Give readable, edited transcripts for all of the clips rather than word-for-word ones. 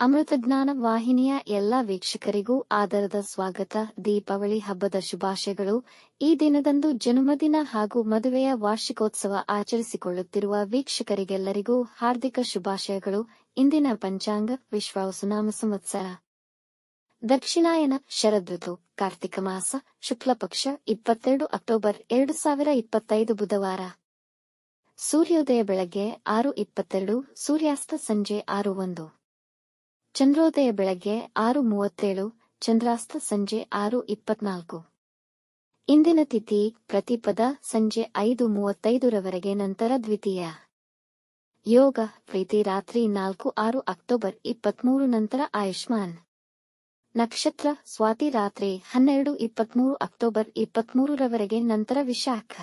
ಅಮೃತಜ್ಞಾನ ವಾಹಿನಿಯ ಎಲ್ಲಾ ವೀಕ್ಷಕರಿಗೂ ಆದರದ ಸ್ವಾಗತ. ದೀಪಾವಳಿ ಹಬ್ಬದ ಶುಭಾಶಯಗಳು. ಈ ದಿನದಂದು ಜನ್ಮದಿನ ಹಾಗೂ ಮದುವೆಯ ವಾರ್ಷಿಕೋತ್ಸವ ಆಚರಿಸಿಕೊಳ್ಳುತ್ತಿರುವ ವೀಕ್ಷಕರಿಗೆಲ್ಲರಿಗೂ ಹಾರ್ದಿಕ ಶುಭಾಶಯಗಳು. ಇಂದಿನ ಪಂಚಾಂಗ ವಿಶ್ವಾವಸುನಾಮ ಸಂವತ್ಸರ ದಕ್ಷಿಣಾಯನ ಶರದೃತು ಕಾರ್ತಿಕ ಮಾಸ ಶುಕ್ಲಪಕ್ಷ 22 ಅಕ್ಟೋಬರ್ 2025 ಬುಧವಾರ. ಸೂರ್ಯೋದಯ ಬೆಳಗ್ಗೆ 6:22, ಸೂರ್ಯಾಸ್ತ ಸಂಜೆ 6:01. ಚಂದ್ರೋದಯ ಬೆಳಗ್ಗೆ 6:37, ಚಂದ್ರಾಸ್ತ ಸಂಜೆ 6:24. ಇಂದಿನ ತಿಥಿ ಪ್ರತಿಪದ ಸಂಜೆ 5:35 ನಂತರ ದ್ವಿತೀಯ. ಯೋಗ ಪ್ರೀತಿ ರಾತ್ರಿ 4:06 ಅಕ್ಟೋಬರ್ 23 ನಂತರ ಆಯುಷ್ಮಾನ್. ನಕ್ಷತ್ರ ಸ್ವಾತಿ ರಾತ್ರಿ 12:23 ಅಕ್ಟೋಬರ್ 23 ನಂತರ ವಿಶಾಖ.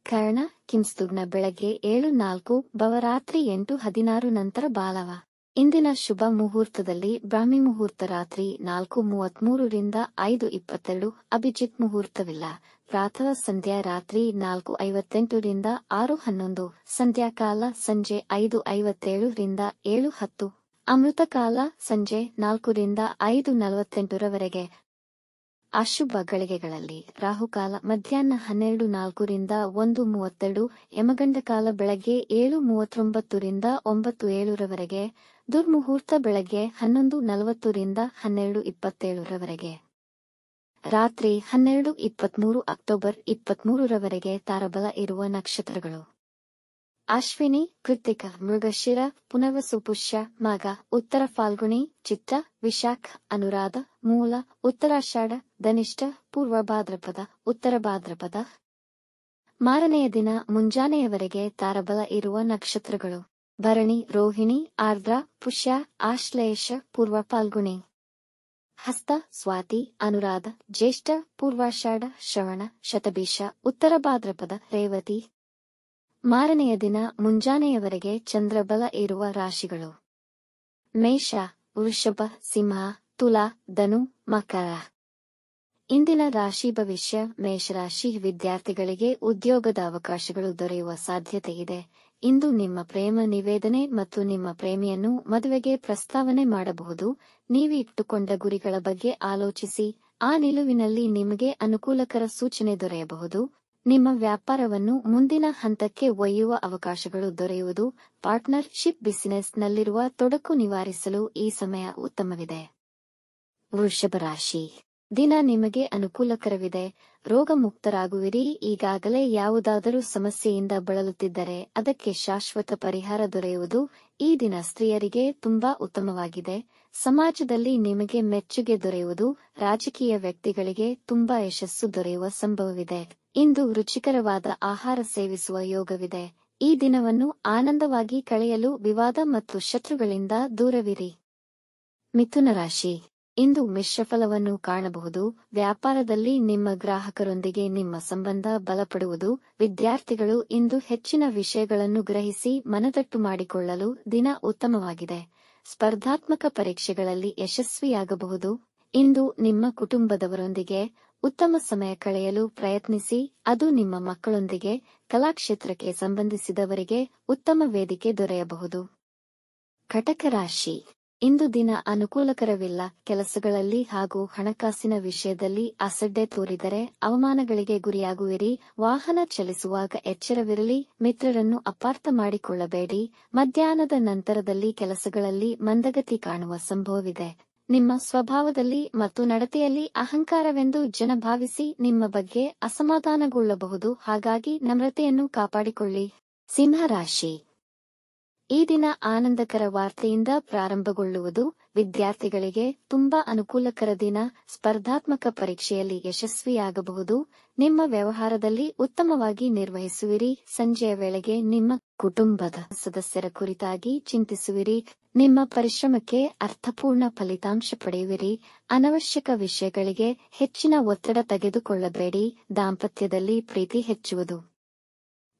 ಕರ್ಣ ಕಿಂಸ್ತುಗ್ನ ಬೆಳಗ್ಗೆ 7:04, ಭವ ರಾತ್ರಿ 8:16 ನಂತರ ಬಾಲವ. ಇಂದಿನ ಶುಭ ಮುಹೂರ್ತದಲ್ಲಿ ಬ್ರಾಹ್ಮಿ ಮುಹೂರ್ತ ರಾತ್ರಿ 4:33 ರಿಂದ 5:22, ಅಭಿಜಿತ್ ಮುಹೂರ್ತವಿಲ್ಲ. ಪ್ರಾತಃ ಸಂಧ್ಯಾ ರಾತ್ರಿ 4:58 ರಿಂದ 6:11, ಸಂಧ್ಯಾಕಾಲ ಸಂಜೆ 5:57 ರಿಂದ 7:10, ಅಮೃತ ಕಾಲ ಸಂಜೆ 4 ರಿಂದ 5:48. ಅಶುಭ ಗಳಿಗೆಗಳಲ್ಲಿ ರಾಹುಕಾಲ ಮಧ್ಯಾಹ್ನ 12:04 ರಿಂದ 1:32, ಯಮಗಂಡ ಕಾಲ ಬೆಳಗ್ಗೆ 7:39 ರಿಂದ 9:07, ದುರ್ಮುಹೂರ್ತ ಬೆಳಗ್ಗೆ 11:40 ರಿಂದ 12:27. ರಾತ್ರಿ 12:23 ಅಕ್ಟೋಬರ್ 23 ತಾರಬಲ ಇರುವ ನಕ್ಷತ್ರಗಳು: ಅಶ್ವಿನಿ, ಕೃತ್ತಿಕ, ಮೃಗಶಿರ, ಪುನರ್ವಸು, ಪುಷ್ಯ, ಮಗ, ಉತ್ತರ ಫಾಲ್ಗುಣಿ, ಚಿತ್ರ, ವಿಶಾಖ, ಅನುರಾಧ, ಮೂಲ, ಉತ್ತರಾಷಾಢ, ಧನಿಷ್ಠ, ಪೂರ್ವ ಭಾದ್ರಪದ, ಉತ್ತರ ಭಾದ್ರಪದ. ಮಾರನೆಯ ದಿನ ಮುಂಜಾನೆಯವರೆಗೆ ತಾರಬಲ ಇರುವ ನಕ್ಷತ್ರಗಳು: ಭರಣಿ, ರೋಹಿಣಿ, ಆರ್ದ್ರ, ಪುಷ್ಯ, ಆಶ್ಲೇಷ, ಪೂರ್ವ ಫಾಲ್ಗುಣಿ, ಹಸ್ತ, ಸ್ವಾತಿ, ಅನುರಾಧ, ಜ್ಯೇಷ್ಠ, ಪೂರ್ವಾಷಾಢ, ಶ್ರವಣ, ಶತಭಿಷ, ಉತ್ತರ ಭಾದ್ರಪದ, ರೇವತಿ. ಮಾರನೆಯ ದಿನ ಮುಂಜಾನೆಯವರೆಗೆ ಚಂದ್ರಬಲ ಇರುವ ರಾಶಿಗಳು: ಮೇಷ, ವೃಷಭ, ಸಿಂಹ, ತುಲಾ, ಧನು, ಮಕರ. ಇಂದಿನ ರಾಶಿ ಭವಿಷ್ಯ: ಮೇಷರಾಶಿ ವಿದ್ಯಾರ್ಥಿಗಳಿಗೆ ಉದ್ಯೋಗದ ಅವಕಾಶಗಳು ದೊರೆಯುವ ಸಾಧ್ಯತೆ ಇದೆ. ಇಂದು ನಿಮ್ಮ ಪ್ರೇಮ ನಿವೇದನೆ ಮತ್ತು ನಿಮ್ಮ ಪ್ರೇಮಿಯನ್ನು ಮದುವೆಗೆ ಪ್ರಸ್ತಾವನೆ ಮಾಡಬಹುದು. ನೀವು ಇಟ್ಟುಕೊಂಡ ಗುರಿಗಳ ಬಗ್ಗೆ ಆಲೋಚಿಸಿ, ಆ ನಿಲುವಿನಲ್ಲಿ ನಿಮಗೆ ಅನುಕೂಲಕರ ಸೂಚನೆ ದೊರೆಯಬಹುದು. ನಿಮ್ಮ ವ್ಯಾಪಾರವನ್ನು ಮುಂದಿನ ಹಂತಕ್ಕೆ ಒಯ್ಯುವ ಅವಕಾಶಗಳು ದೊರೆಯುವುದು. ಪಾರ್ಟ್ನರ್ಶಿಪ್ ಬಿಸಿನೆಸ್ ನಲ್ಲಿರುವ ತೊಡಕು ನಿವಾರಿಸಲು ಈ ಸಮಯ ಉತ್ತಮವಿದೆ. ವೃಷಭ ರಾಶಿ: ದಿನ ನಿಮಗೆ ಅನುಕೂಲಕರವಿದೆ. ರೋಗ ಮುಕ್ತರಾಗುವಿರಿ. ಈಗಾಗಲೇ ಯಾವುದಾದರೂ ಸಮಸ್ಯೆಯಿಂದ ಬಳಲುತ್ತಿದ್ದರೆ ಅದಕ್ಕೆ ಶಾಶ್ವತ ಪರಿಹಾರ ದೊರೆಯುವುದು. ಈ ದಿನ ಸ್ತ್ರೀಯರಿಗೆ ತುಂಬಾ ಉತ್ತಮವಾಗಿದೆ. ಸಮಾಜದಲ್ಲಿ ನಿಮಗೆ ಮೆಚ್ಚುಗೆ ದೊರೆಯುವುದು. ರಾಜಕೀಯ ವ್ಯಕ್ತಿಗಳಿಗೆ ತುಂಬಾ ಯಶಸ್ಸು ದೊರೆಯುವ ಸಂಭವವಿದೆ. ಇಂದು ರುಚಿಕರವಾದ ಆಹಾರ ಸೇವಿಸುವ ಯೋಗವಿದೆ. ಈ ದಿನವನ್ನು ಆನಂದವಾಗಿ ಕಳೆಯಲು ವಿವಾದ ಮತ್ತು ಶತ್ರುಗಳಿಂದ ದೂರವಿರಿ. ಮಿಥುನ ರಾಶಿ: ಇಂದು ಮಿಶ್ರಫಲವನ್ನು ಕಾಣಬಹುದು. ವ್ಯಾಪಾರದಲ್ಲಿ ನಿಮ್ಮ ಗ್ರಾಹಕರೊಂದಿಗೆ ನಿಮ್ಮ ಸಂಬಂಧ ಬಲಪಡುವುದು. ವಿದ್ಯಾರ್ಥಿಗಳು ಇಂದು ಹೆಚ್ಚಿನ ವಿಷಯಗಳನ್ನು ಗ್ರಹಿಸಿ ಮನದಟ್ಟು ಮಾಡಿಕೊಳ್ಳಲು ದಿನ ಉತ್ತಮವಾಗಿದೆ. ಸ್ಪರ್ಧಾತ್ಮಕ ಪರೀಕ್ಷೆಗಳಲ್ಲಿ ಯಶಸ್ವಿಯಾಗಬಹುದು. ಇಂದು ನಿಮ್ಮ ಕುಟುಂಬದವರೊಂದಿಗೆ ಉತ್ತಮ ಸಮಯ ಕಳೆಯಲು ಪ್ರಯತ್ನಿಸಿ. ಅದು ನಿಮ್ಮ ಮಕ್ಕಳೊಂದಿಗೆ, ಕಲಾಕ್ಷೇತ್ರಕ್ಕೆ ಸಂಬಂಧಿಸಿದವರಿಗೆ ಉತ್ತಮ ವೇದಿಕೆ ದೊರೆಯಬಹುದು. ಕಟಕ ರಾಶಿ: ಇಂದು ದಿನ ಅನುಕೂಲಕರವಿಲ್ಲ. ಕೆಲಸಗಳಲ್ಲಿ ಹಾಗೂ ಹಣಕಾಸಿನ ವಿಷಯದಲ್ಲಿ ಅಸಡ್ಡೆ ತೋರಿದರೆ ಅವಮಾನಗಳಿಗೆ ಗುರಿಯಾಗುವಿರಿ. ವಾಹನ ಚಲಿಸುವಾಗ ಎಚ್ಚರವಿರಲಿ. ಮಿತ್ರರನ್ನು ಅಪಾರ್ಥ ಮಾಡಿಕೊಳ್ಳಬೇಡಿ. ಮಧ್ಯಾಹ್ನದ ನಂತರದಲ್ಲಿ ಕೆಲಸಗಳಲ್ಲಿ ಮಂದಗತಿ ಕಾಣುವ ಸಂಭವವಿದೆ. ನಿಮ್ಮ ಸ್ವಭಾವದಲ್ಲಿ ಮತ್ತು ನಡತೆಯಲ್ಲಿ ಅಹಂಕಾರವೆಂದು ಜನ ಭಾವಿಸಿ ನಿಮ್ಮ ಬಗ್ಗೆ ಅಸಮಾಧಾನಗೊಳ್ಳಬಹುದು. ಹಾಗಾಗಿ ನಮ್ರತೆಯನ್ನು ಕಾಪಾಡಿಕೊಳ್ಳಿ. ಸಿಂಹ ರಾಶಿ: ಈ ದಿನ ಆನಂದಕರ ವಾರ್ತೆಯಿಂದ ಪ್ರಾರಂಭಗೊಳ್ಳುವುದು. ವಿದ್ಯಾರ್ಥಿಗಳಿಗೆ ತುಂಬಾ ಅನುಕೂಲಕರ ದಿನ. ಸ್ಪರ್ಧಾತ್ಮಕ ಪರೀಕ್ಷೆಯಲ್ಲಿ ಯಶಸ್ವಿಯಾಗಬಹುದು. ನಿಮ್ಮ ವ್ಯವಹಾರದಲ್ಲಿ ಉತ್ತಮವಾಗಿ ನಿರ್ವಹಿಸುವಿರಿ. ಸಂಜೆಯ ವೇಳೆಗೆ ನಿಮ್ಮ ಕುಟುಂಬದ ಸದಸ್ಯರ ಕುರಿತಾಗಿ ಚಿಂತಿಸುವಿರಿ. ನಿಮ್ಮ ಪರಿಶ್ರಮಕ್ಕೆ ಅರ್ಥಪೂರ್ಣ ಫಲಿತಾಂಶ ಪಡೆಯುವಿರಿ. ಅನವಶ್ಯಕ ವಿಷಯಗಳಿಗೆ ಹೆಚ್ಚಿನ ಒತ್ತಡ ತೆಗೆದುಕೊಳ್ಳಬೇಡಿ. ದಾಂಪತ್ಯದಲ್ಲಿ ಪ್ರೀತಿ ಹೆಚ್ಚುವುದು.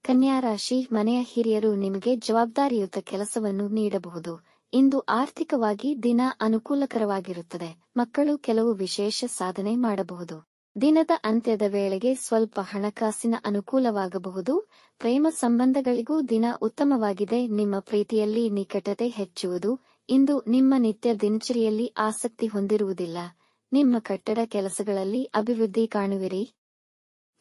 ಕನ್ಯಾ ರಾಶಿ: ಮನೆಯ ಹಿರಿಯರು ನಿಮಗೆ ಜವಾಬ್ದಾರಿಯುತ ಕೆಲಸವನ್ನು ನೀಡಬಹುದು. ಇಂದು ಆರ್ಥಿಕವಾಗಿ ದಿನ ಅನುಕೂಲಕರವಾಗಿರುತ್ತದೆ. ಮಕ್ಕಳು ಕೆಲವು ವಿಶೇಷ ಸಾಧನೆ ಮಾಡಬಹುದು. ದಿನದ ಅಂತ್ಯದ ವೇಳೆಗೆ ಸ್ವಲ್ಪ ಹಣಕಾಸಿನ ಅನುಕೂಲವಾಗಬಹುದು. ಪ್ರೇಮ ಸಂಬಂಧಗಳಿಗೂ ದಿನ ಉತ್ತಮವಾಗಿದೆ. ನಿಮ್ಮ ಪ್ರೀತಿಯಲ್ಲಿ ನಿಕಟತೆ ಹೆಚ್ಚುವುದು. ಇಂದು ನಿಮ್ಮ ನಿತ್ಯ ದಿನಚರಿಯಲ್ಲಿ ಆಸಕ್ತಿ ಹೊಂದಿರುವುದಿಲ್ಲ. ನಿಮ್ಮ ಕಟ್ಟಡ ಕೆಲಸಗಳಲ್ಲಿ ಅಭಿವೃದ್ಧಿ ಕಾಣುವಿರಿ.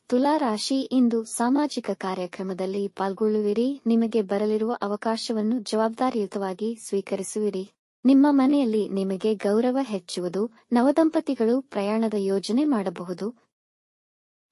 ತುಲಾ ರಾಶಿ, ಇಂದು ಸಾಮಾಜಿಕ ಕಾರ್ಯಕ್ರಮದಲ್ಲಿ ಪಾಲ್ಗೊಳ್ಳುವಿರಿ. ನಿಮಗೆ ಬರಲಿರುವ ಅವಕಾಶವನ್ನು ಜವಾಬ್ದಾರಿಯುತವಾಗಿ ಸ್ವೀಕರಿಸುವಿರಿ. ನಿಮ್ಮ ಮನೆಯಲ್ಲಿ ನಿಮಗೆ ಗೌರವ ಹೆಚ್ಚುವುದು. ನವದಂಪತಿಗಳು ಪ್ರಯಾಣದ ಯೋಜನೆ ಮಾಡಬಹುದು.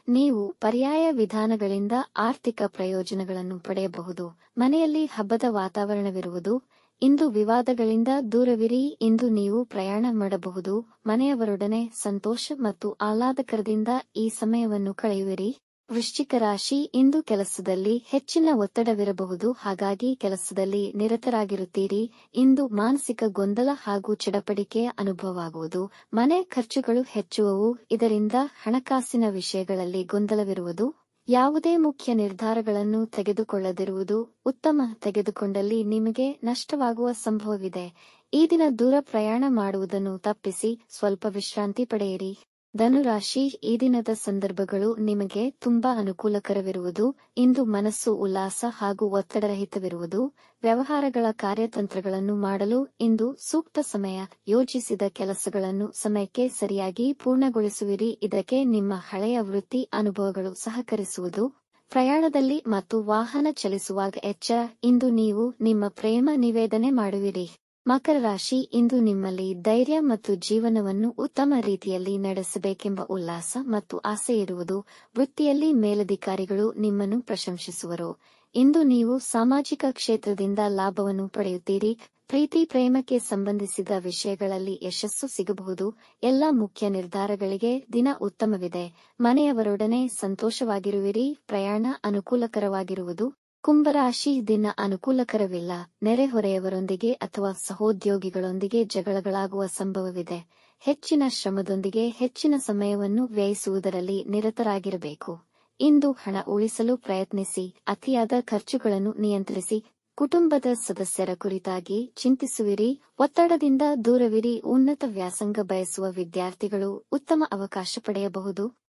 ನೀವು ಪರ್ಯಾಯ ವಿಧಾನಗಳಿಂದ ಆರ್ಥಿಕ ಪ್ರಯೋಜನಗಳನ್ನು ಪಡೆಯಬಹುದು. ಮನೆಯಲ್ಲಿ ಹಬ್ಬದ ವಾತಾವರಣವಿರುವುದು. ಇಂದು ವಿವಾದಗಳಿಂದ ದೂರವಿರಿ. ಇಂದು ನೀವು ಪ್ರಯಾಣ ಮಾಡಬಹುದು. ಮನೆಯವರೊಡನೆ ಸಂತೋಷ ಮತ್ತು ಆಹ್ಲಾದಕರದಿಂದ ಈ ಸಮಯವನ್ನು ಕಳೆಯುವಿರಿ. ವೃಶ್ಚಿಕ ರಾಶಿ, ಇಂದು ಕೆಲಸದಲ್ಲಿ ಹೆಚ್ಚಿನ ಒತ್ತಡವಿರಬಹುದು, ಹಾಗಾಗಿ ಕೆಲಸದಲ್ಲಿ ನಿರತರಾಗಿರುತ್ತೀರಿ. ಇಂದು ಮಾನಸಿಕ ಗೊಂದಲ ಹಾಗೂ ಚಡಪಡಿಕೆಯ ಅನುಭವವಾಗುವುದು. ಮನೆ ಖರ್ಚುಗಳು ಹೆಚ್ಚುವವು, ಇದರಿಂದ ಹಣಕಾಸಿನ ವಿಷಯಗಳಲ್ಲಿ ಗೊಂದಲವಿರುವುದು. ಯಾವುದೇ ಮುಖ್ಯ ನಿರ್ಧಾರಗಳನ್ನು ತೆಗೆದುಕೊಳ್ಳದಿರುವುದು ಉತ್ತಮ. ತೆಗೆದುಕೊಂಡಲ್ಲಿ ನಿಮಗೆ ನಷ್ಟವಾಗುವ ಸಂಭವವಿದೆ. ಈ ದಿನ ದೂರ ಪ್ರಯಾಣ ಮಾಡುವುದನ್ನು ತಪ್ಪಿಸಿ ಸ್ವಲ್ಪ ವಿಶ್ರಾಂತಿ ಪಡೆಯಿರಿ. ಧನುರಾಶಿ, ಈ ದಿನದ ಸಂದರ್ಭಗಳು ನಿಮಗೆ ತುಂಬಾ ಅನುಕೂಲಕರವಿರುವುದು. ಇಂದು ಮನಸ್ಸು ಉಲ್ಲಾಸ ಹಾಗೂ ಒತ್ತಡರಹಿತವಿರುವುದು. ವ್ಯವಹಾರಗಳ ಕಾರ್ಯತಂತ್ರಗಳನ್ನು ಮಾಡಲು ಇಂದು ಸೂಕ್ತ ಸಮಯ. ಯೋಜಿಸಿದ ಕೆಲಸಗಳನ್ನು ಸಮಯಕ್ಕೆ ಸರಿಯಾಗಿ ಪೂರ್ಣಗೊಳಿಸುವಿರಿ. ಇದಕ್ಕೆ ನಿಮ್ಮ ಹಳೆಯ ವೃತ್ತಿ ಅನುಭವಗಳು ಸಹಕರಿಸುವುದು. ಪ್ರಯಾಣದಲ್ಲಿ ಮತ್ತು ವಾಹನ ಚಲಿಸುವಾಗ ಎಚ್ಚರ. ಇಂದು ನೀವು ನಿಮ್ಮ ಪ್ರೇಮ ನಿವೇದನೆ ಮಾಡುವಿರಿ. ಮಕರ ರಾಶಿ, ಇಂದು ನಿಮ್ಮಲ್ಲಿ ಧೈರ್ಯ ಮತ್ತು ಜೀವನವನ್ನು ಉತ್ತಮ ರೀತಿಯಲ್ಲಿ ನಡೆಸಬೇಕೆಂಬ ಉಲ್ಲಾಸ ಮತ್ತು ಆಸೆ ಇರುವುದು. ವೃತ್ತಿಯಲ್ಲಿ ಮೇಲಧಿಕಾರಿಗಳು ನಿಮ್ಮನ್ನು ಪ್ರಶಂಸಿಸುವರು. ಇಂದು ನೀವು ಸಾಮಾಜಿಕ ಕ್ಷೇತ್ರದಿಂದ ಲಾಭವನ್ನು ಪಡೆಯುತ್ತೀರಿ. ಪ್ರೀತಿ ಪ್ರೇಮಕ್ಕೆ ಸಂಬಂಧಿಸಿದ ವಿಷಯಗಳಲ್ಲಿ ಯಶಸ್ಸು ಸಿಗಬಹುದು. ಎಲ್ಲ ಮುಖ್ಯ ನಿರ್ಧಾರಗಳಿಗೆ ದಿನ ಉತ್ತಮವಿದೆ. ಮನೆಯವರೊಡನೆ ಸಂತೋಷವಾಗಿರುವಿರಿ. ಪ್ರಯಾಣ ಅನುಕೂಲಕರವಾಗಿರುವುದು. ಕುಂಭರಾಶಿ, ದಿನ ಅನುಕೂಲಕರವಿಲ್ಲ. ನೆರೆಹೊರೆಯವರೊಂದಿಗೆ ಅಥವಾ ಸಹೋದ್ಯೋಗಿಗಳೊಂದಿಗೆ ಜಗಳಗಳಾಗುವ ಸಂಭವವಿದೆ. ಹೆಚ್ಚಿನ ಶ್ರಮದೊಂದಿಗೆ ಹೆಚ್ಚಿನ ಸಮಯವನ್ನು ವ್ಯಯಿಸುವುದರಲ್ಲಿ ನಿರತರಾಗಿರಬೇಕು. ಇಂದು ಹಣ ಉಳಿಸಲು ಪ್ರಯತ್ನಿಸಿ. ಅತಿಯಾದ ಖರ್ಚುಗಳನ್ನು ನಿಯಂತ್ರಿಸಿ. ಕುಟುಂಬದ ಸದಸ್ಯರ ಕುರಿತಾಗಿ ಚಿಂತಿಸುವಿರಿ. ಒತ್ತಡದಿಂದ ದೂರವಿರಿ. ಉನ್ನತ ವ್ಯಾಸಂಗ ಬಯಸುವ ವಿದ್ಯಾರ್ಥಿಗಳು ಉತ್ತಮ ಅವಕಾಶ ಪಡೆಯಬಹುದು.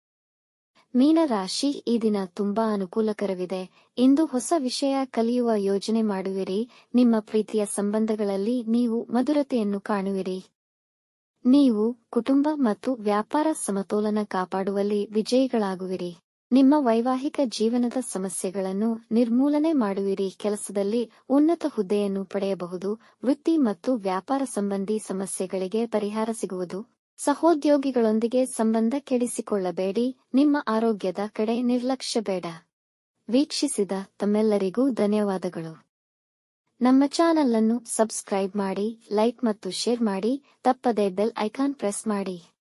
ಮೀನರಾಶಿ, ಈ ದಿನ ತುಂಬಾ ಅನುಕೂಲಕರವಿದೆ. ಇಂದು ಹೊಸ ವಿಷಯ ಕಲಿಯುವ ಯೋಜನೆ ಮಾಡುವಿರಿ. ನಿಮ್ಮ ಪ್ರೀತಿಯ ಸಂಬಂಧಗಳಲ್ಲಿ ನೀವು ಮಧುರತೆಯನ್ನು ಕಾಣುವಿರಿ. ನೀವು ಕುಟುಂಬ ಮತ್ತು ವ್ಯಾಪಾರ ಸಮತೋಲನ ಕಾಪಾಡುವಲ್ಲಿ ವಿಜಯಿಗಳಾಗುವಿರಿ. ನಿಮ್ಮ ವೈವಾಹಿಕ ಜೀವನದ ಸಮಸ್ಯೆಗಳನ್ನು ನಿರ್ಮೂಲನೆ ಮಾಡುವಿರಿ. ಕೆಲಸದಲ್ಲಿ ಉನ್ನತ ಹುದ್ದೆಯನ್ನು ಪಡೆಯಬಹುದು. ವೃತ್ತಿ ಮತ್ತು ವ್ಯಾಪಾರ ಸಂಬಂಧಿ ಸಮಸ್ಯೆಗಳಿಗೆ ಪರಿಹಾರ ಸಿಗುವುದು. ಸಹೋದ್ಯೋಗಿಗಳೊಂದಿಗೆ ಸಂಬಂಧ ಕೆಡಿಸಿಕೊಳ್ಳಬೇಡಿ. ನಿಮ್ಮ ಆರೋಗ್ಯದ ಕಡೆ ನಿರ್ಲಕ್ಷ್ಯ ಬೇಡ. ವೀಕ್ಷಿಸಿದ ತಮ್ಮೆಲ್ಲರಿಗೂ ಧನ್ಯವಾದಗಳು. ನಮ್ಮ ಚಾನಲ್ ಅನ್ನು ಸಬ್ಸ್ಕ್ರೈಬ್ ಮಾಡಿ, ಲೈಕ್ ಮತ್ತು ಶೇರ್ ಮಾಡಿ. ತಪ್ಪದೇ ಬೆಲ್ ಐಕಾನ್ ಪ್ರೆಸ್ ಮಾಡಿ.